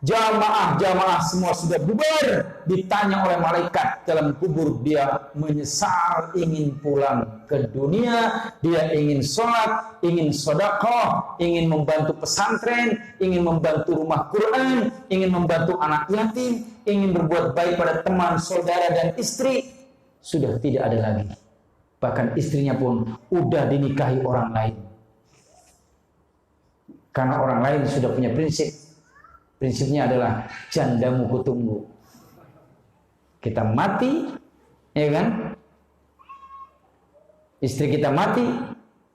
S1: Jamaah-jamaah semua sudah bubar. Ditanya oleh malaikat dalam kubur, dia menyesal, ingin pulang ke dunia. Dia ingin sholat, ingin sedekah, ingin membantu pesantren, ingin membantu rumah Quran, ingin membantu anak yatim, ingin berbuat baik pada teman, saudara, dan istri. Sudah tidak ada lagi. Bahkan istrinya pun udah dinikahi orang lain. Karena orang lain sudah punya prinsip. Prinsipnya adalah jandamu kutunggu. Kita mati, ya kan? Istri kita mati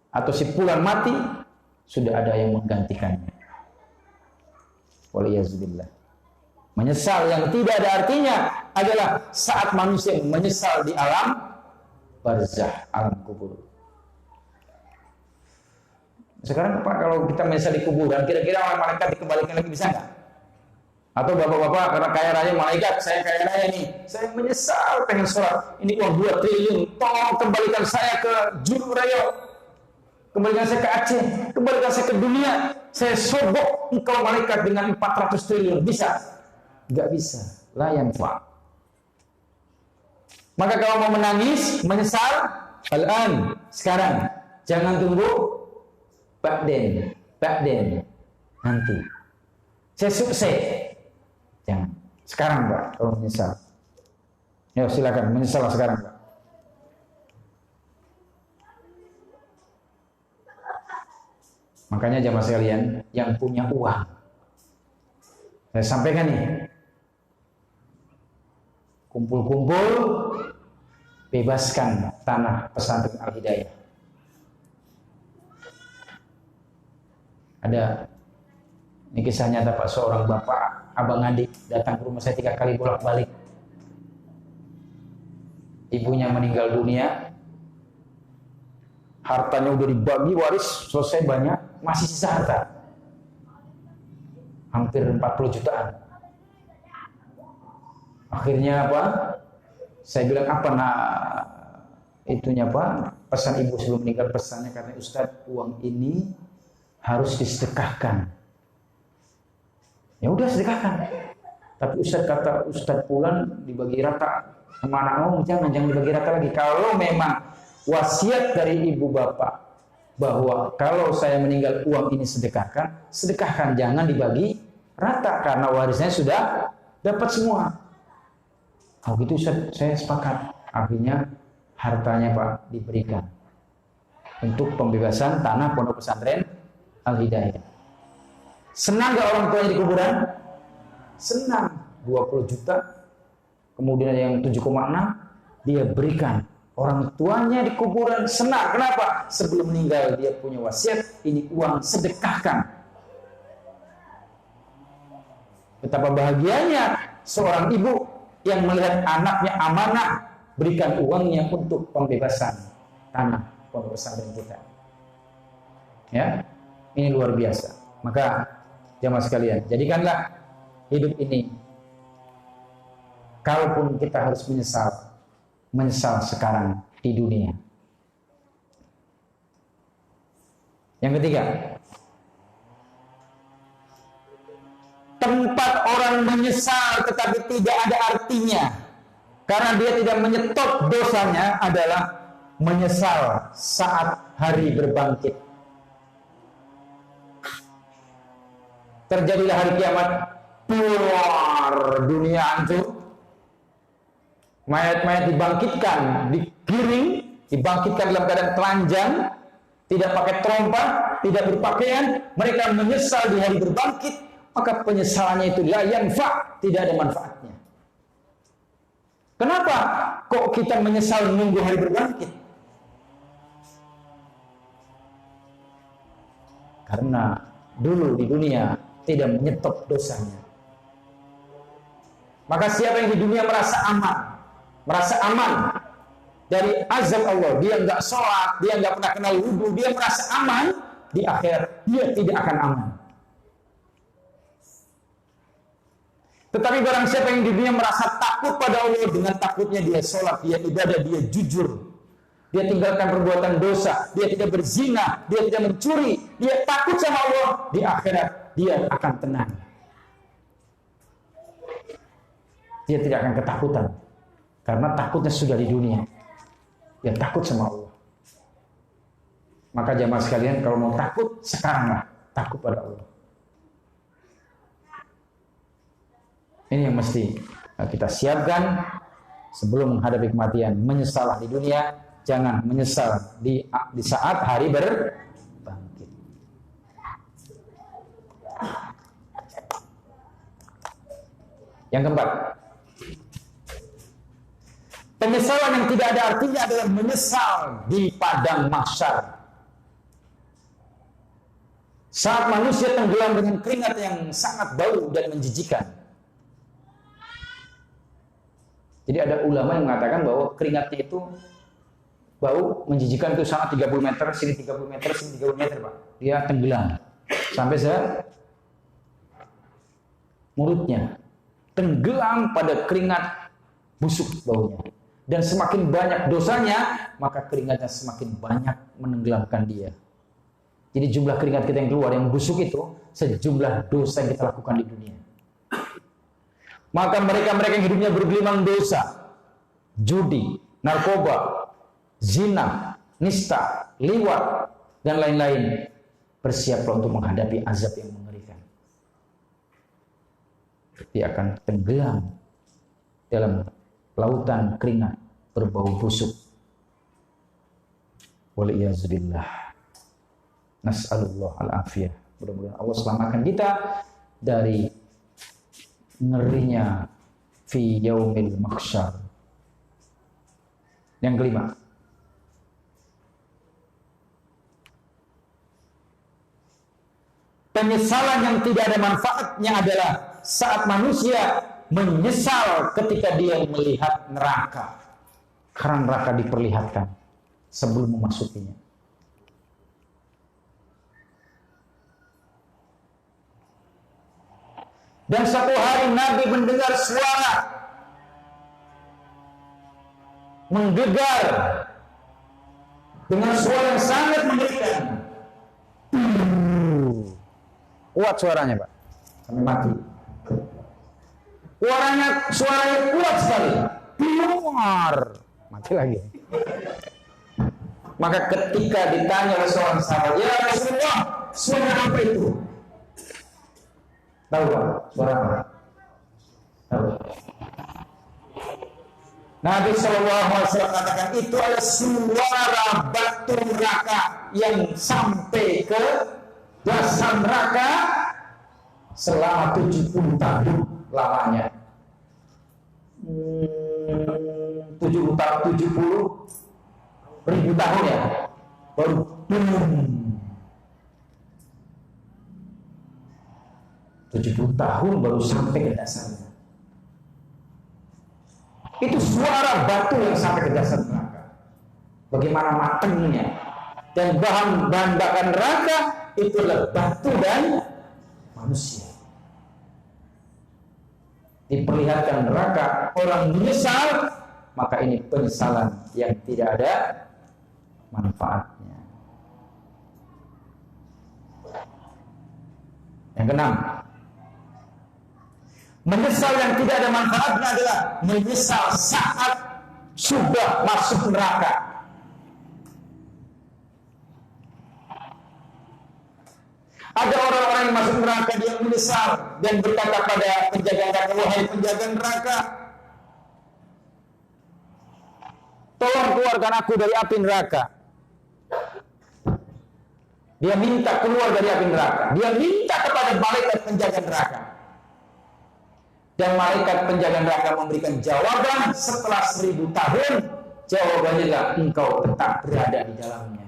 S1: atau si pulang mati, sudah ada yang menggantikannya. Waliyazubillah. Menyesal yang tidak ada artinya adalah saat manusia menyesal di alam barzah, alam kubur. Sekarang Pak, kalau kita menyesal di kuburan, kira-kira orang malaikat dikembalikan lagi bisa nggak? Atau bapak-bapak karena kaya raya malaikat, saya kaya raya nih, saya menyesal pengen sholat, ini uang 2 triliun, tolong kembalikan saya ke Juru Raya, kembalikan saya ke Aceh, kembalikan saya ke dunia, saya sogok engkau malaikat dengan 400 triliun, bisa? Nggak bisa, la yanfa'. Maka kalau mau menangis, menyesal, al-an, sekarang, jangan tunggu ba'den, nanti. Saya sukses. Jangan. Sekarang Pak, kalau menyesal. Ya silakan, menyesal sekarang Pak. Makanya jamaah sekalian yang punya uang, saya sampaikan nih, kumpul-kumpul, bebaskan tanah pesantren Al-Hidayah. Ada, ini kisah nyata Pak, seorang bapak abang adik datang ke rumah saya 3 kali bolak-balik. Ibunya meninggal dunia, hartanya udah dibagi waris selesai banyak, masih sisa harta hampir 40 jutaan. Akhirnya apa? Saya bilang apa itunya Pak? Pesan ibu sebelum meninggal, pesannya karena Ustadz, uang ini harus disedekahkan. Ya udah sedekahkan. Tapi Ustadz kata Ustadz Pulan dibagi rata sama anak jangan dibagi rata lagi. Kalau memang wasiat dari ibu bapak bahwa kalau saya meninggal uang ini sedekahkan, jangan dibagi rata karena warisnya sudah dapat semua. Oh gitu Ustadz, saya sepakat. Akhirnya hartanya Pak diberikan untuk pembebasan tanah pondok pesantren Al-Hidayah. Senang gak orang tuanya di kuburan? Senang. 20 juta. Kemudian yang 7,6 dia berikan. Orang tuanya di kuburan senang. Kenapa? Sebelum meninggal dia punya wasiat, ini uang sedekahkan. Betapa bahagianya seorang ibu yang melihat anaknya amanah berikan uangnya untuk pembebasan tanah pondok pesantren kita. Ya, ini luar biasa. Maka jamaah sekalian, jadikanlah hidup ini, kalaupun kita harus menyesal sekarang di dunia. Yang ketiga, tempat orang menyesal tetapi tidak ada artinya karena dia tidak menyetop dosanya adalah menyesal saat hari berbangkit. Terjadilah hari kiamat, keluar dunia hancur, mayat-mayat dibangkitkan, digiring, dibangkitkan dalam keadaan telanjang, tidak pakai trompa, tidak berpakaian, mereka menyesal di hari berbangkit, maka penyesalannya itu la yanfa, tidak ada manfaatnya. Kenapa kok kita menyesal menunggu hari berbangkit? Karena dulu di dunia tidak menyetop dosanya. Maka siapa yang di dunia merasa aman dari azab Allah, dia nggak sholat, dia nggak pernah kenal wudu, dia merasa aman, di akhirat dia tidak akan aman. Tetapi barang siapa yang di dunia merasa takut pada Allah, dengan takutnya dia sholat, dia ibadah, dia jujur, dia tinggalkan perbuatan dosa, dia tidak berzina, dia tidak mencuri, dia takut sama Allah, di akhirat dia akan tenang. Dia tidak akan ketakutan karena takutnya sudah di dunia. Dia takut sama Allah. Maka jamaah sekalian, kalau mau takut, sekaranglah takut pada Allah. Ini yang mesti kita siapkan sebelum menghadapi kematian. Menyesalah di dunia, jangan menyesal di saat hari berbangkit. Yang keempat, penyesalan yang tidak ada artinya adalah menyesal di padang mahsyar. Saat manusia tenggelam dengan keringat yang sangat bau dan menjijikan. Jadi ada ulama yang mengatakan bahwa keringatnya itu bau menjijikan itu sangat 30 meter, sini 30 meter, sini 30 meter, Pak. Dia tenggelam sampai mulutnya tenggelam pada keringat busuk baunya. Dan semakin banyak dosanya, maka keringatnya semakin banyak menenggelamkan dia. Jadi jumlah keringat kita yang keluar yang busuk itu sejumlah dosa yang kita lakukan di dunia. Maka mereka-mereka yang hidupnya bergelimang dosa, judi, narkoba, zina, nista, liwat, dan lain-lain, bersiaplah untuk menghadapi azab yang mengerikan. Dia akan tenggelam dalam lautan keringat berbau busuk. Waliyahzubillah. Nas'alullah al-afiyah. Mudah-mudahan Allah selamatkan kita dari ngerinya fi yaumil mahsyar. Yang kelima, penyesalan yang tidak ada manfaatnya adalah saat manusia menyesal ketika dia melihat neraka. Karena neraka diperlihatkan sebelum memasukinya. Dan satu hari Nabi mendengar suara menggelegar dengan suara yang sangat mengerikan. Kuat suaranya, Pak, sampai mati. Suaranya kuat sekali. Keluar, mati lagi. Maka ketika ditanya oleh seorang sahabat, "Ya Rasulullah, suara apa itu?" Tahu Pak, suara apa? Tahu. Nabi SAW katakan itu adalah suara batu neraka yang sampai ke dasar neraka selama 70 tahun lamanya. 70 tahun ya, baru 70 tahun baru sampai ke dasarnya. Itu suara batu yang sampai ke dasar neraka. Bagaimana matangnya. Dan bahan bakar neraka itu adalah batu dan manusia. Diperlihatkan neraka, orang menyesal, maka ini penyesalan yang tidak ada manfaatnya. Yang keenam, menyesal yang tidak ada manfaatnya adalah menyesal saat sudah masuk neraka. Ada orang-orang yang masuk neraka, dia menyesal dan berkata pada penjaga neraka, wahai penjaga neraka, tolong keluarkan aku dari api neraka. Dia minta keluar dari api neraka. Dia minta kepada malaikat penjaga neraka. Dan malaikat penjaga neraka memberikan jawaban setelah 1000 tahun. Jawabannya adalah engkau tetap berada di dalamnya.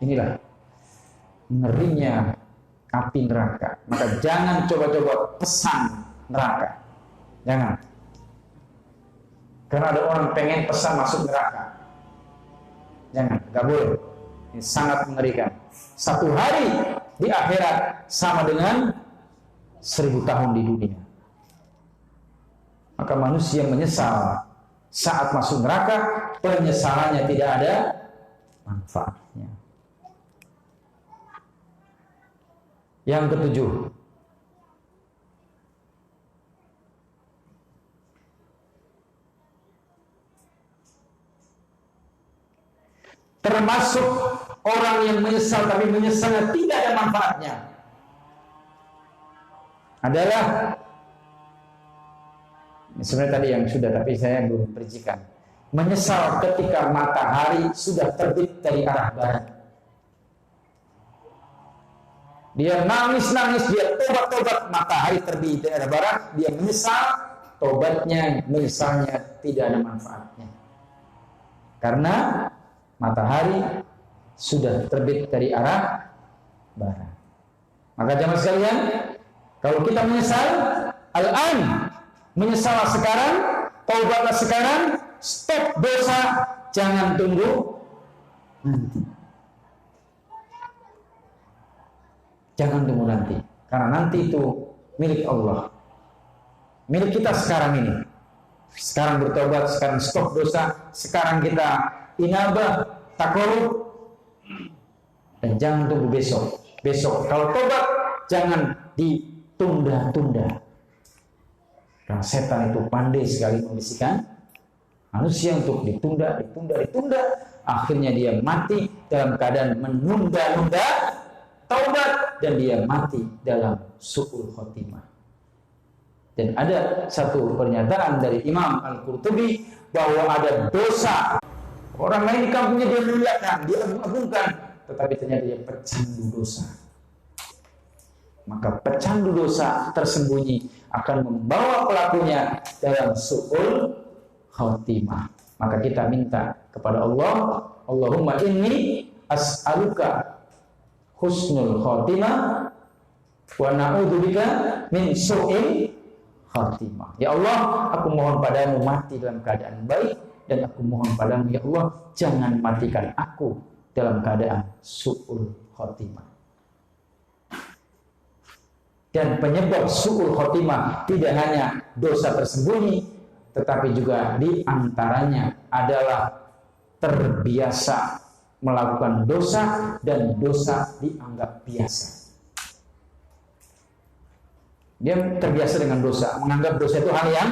S1: Inilah ngerinya api neraka. Maka jangan coba-coba pesan neraka. Jangan. Karena ada orang pengen pesan masuk neraka. Jangan, gak boleh. Ini sangat mengerikan. 1 hari di akhirat sama dengan 1000 tahun di dunia. Maka manusia menyesal saat masuk neraka, penyesalannya tidak ada manfaatnya. Yang ketujuh, termasuk orang yang menyesal tapi menyesalnya tidak ada manfaatnya adalah, sebenarnya tadi yang sudah tapi saya belum perincikan, menyesal ketika matahari sudah terbit dari arah barat. Dia nangis-nangis, dia tobat-tobat, matahari terbit dari arah barat, dia menyesal, tobatnya, menyesalnya tidak ada manfaatnya. Karena matahari sudah terbit dari arah barat. Maka jamaah sekalian, kalau kita menyesal, al-an, menyesallah sekarang, taubatlah sekarang, stop dosa, jangan tunggu nanti. Jangan tunggu nanti, karena nanti itu milik Allah. Milik kita sekarang ini. Sekarang bertobat, sekarang stop dosa, sekarang kita inabah, takorub, dan jangan tunggu besok. Besok kalau tobat jangan ditunda-tunda. Karena setan itu pandai sekali membisikkan manusia untuk ditunda, akhirnya dia mati dalam keadaan menunda-nunda taubat dan dia mati dalam su'ul khotimah. Dan ada satu pernyataan dari Imam Al-Qurtubi bahwa ada dosa orang lain di kampungnya dia muliakan, dia agungkan, tetapi ternyata dia pecandu dosa. Maka pecandu dosa tersembunyi akan membawa pelakunya dalam su'ul khotimah. Maka kita minta kepada Allah, Allahumma inni as'aluka husnul khotimah wa na'udzubika min su'il khotimah. Ya Allah, aku mohon padamu mati dalam keadaan baik, dan aku mohon padamu ya Allah, jangan matikan aku dalam keadaan su'ul khotimah. Dan penyebab su'ul khotimah tidak hanya dosa tersembunyi, tetapi juga di antaranya adalah terbiasa melakukan dosa dan dosa dianggap biasa. Dia terbiasa dengan dosa, menganggap dosa itu hal yang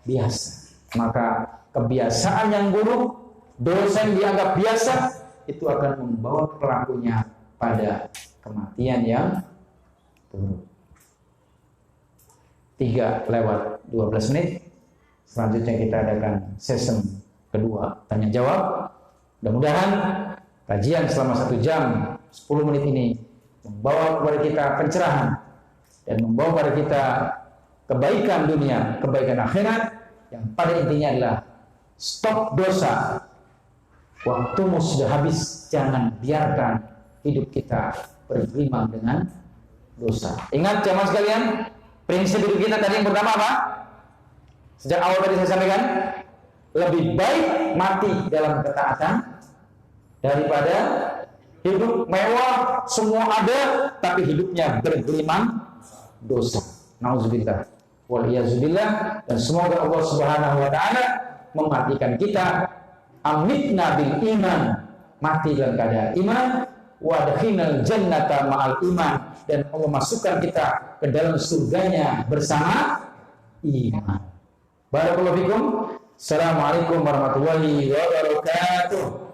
S1: biasa. Maka kebiasaan yang buruk, dosa yang dianggap biasa, itu akan membawa pelakunya pada kematian yang buruk. 3:12 menit. Selanjutnya kita adakan sesi kedua, tanya jawab. Mudah-mudahan kajian selama 1 jam 10 menit ini membawa kepada kita pencerahan dan membawa kepada kita kebaikan dunia, kebaikan akhirat, yang pada intinya adalah stop dosa. Waktumu sudah habis, jangan biarkan hidup kita bergelimang dengan dosa. Ingat jamaah sekalian, prinsip hidup kita tadi yang pertama apa? Sejak awal tadi saya sampaikan, lebih baik mati dalam ketaatan daripada hidup mewah, semua ada, tapi hidupnya bergelimang dosa. Nauzubillah waliyazubillah. Dan semoga Allah Subhanahu wa taala mematikan kita, amitna bil iman, mati dalam keadaan iman, wa adkhinal jannata ma'al iman, dan Allah masukkan kita ke dalam surganya bersama iman. Barakallahu fikum. Assalamualaikum warahmatullahi wabarakatuh.